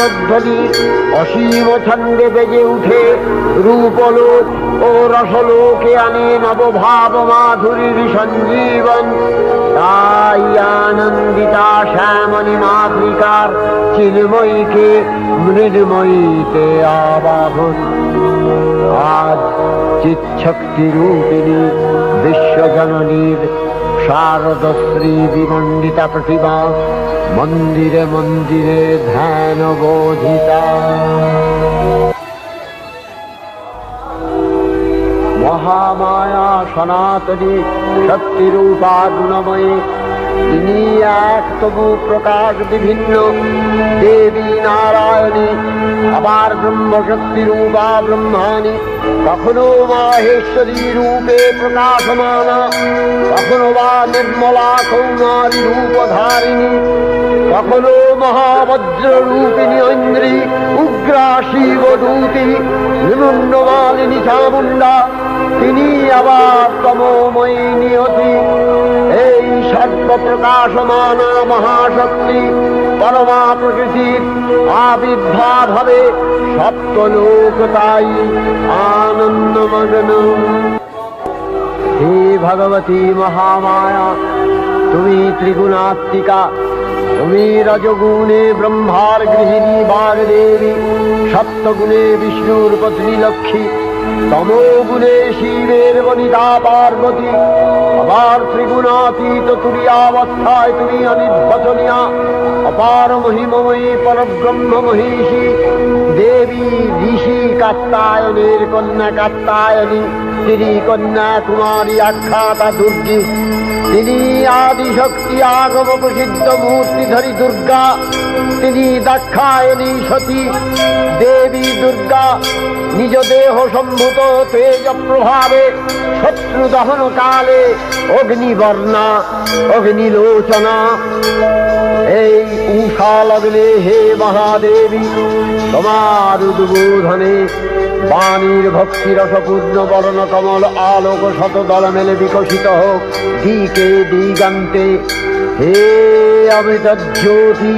গানধ্বনি অসীম ছন্দে বেজে উঠে রূপলোক ও রসলোকে আনে নবভাব মাধুরীর সঞ্জীবন। তাই আনন্দিতা শ্যামণী মাতৃকার চিন্ময়ীকে মৃন্ময়ীতে আবাহন। আজ চিৎশক্তি রূপিণী বিশ্বজননীর শারদশ্রী বিমণ্ডিতা প্রতিমা মন্দিরে মন্দিরে ধ্যান বোধিতা। মহামায়া সনাতনী শক্তিরূপা গুণময়ী, তিনি এক তবু প্রকাশ বিভিন্ন দেবী নারায়ণী, আবার ব্রহ্মশক্তি রূপা ব্রহ্মাণী, কখনো মাহেশ্বরী রূপে প্রকাশমানা, কখনো বা নির্মলা কৌমারী রূপধারিণী, কখনো মহাবজ্র রূপিণী ঐন্দ্রী উগ্রা শিবদূতি নিমুন্ডমালিনী চামুণ্ডা, তিনি আবার তমোময়ী নিয়তি। এই সর্বপ্রকাশমানা মহাশক্তি পরমা প্রকৃতির আবির্ভাব হবে সপ্তলোক তাই আনন্দমগ্ন। হে ভগবতী মহামায়া, তুমি ত্রিগুণাত্মিকা, তুমি রজগুণে ব্রহ্মার গৃহিণী বাগদেবী, সপ্তগুণে বিষ্ণুর পত্নী লক্ষ্মী, তমোগুণে শিবের বনিতা পার্বতী, আবার ত্রিগুণাতীত তুরীয়াবস্থায় তুমি অনির্বচনীয়া অপার মহিমময়ী পরব্রহ্ম মহিষী দেবী ঋষি কাত্যায়নের কন্যা কাত্যায়নী, তিনি কন্যা কুমারী আখ্যাতা দুর্গী, তিনি আদিশক্তি আগম প্রসিদ্ধ মূর্তিধরী দুর্গা, তিনি দাক্ষায়ণী সতী দেবী দুর্গা, নিজ দেহ সম্ভূত তেজ প্রভাবে শত্রু দহন কালে অগ্নিবর্ণা অগ্নিলোচনা। এই উষা লগ্নে হে মহাদেবী, তোমার উদ্বোধনে বাণীর ভক্তি রসপূর্ণ বরণ কমল আলোক শতদল মেলে বিকশিত হোক দিকে দিগান্তে। হে অমৃত জ্যোতি।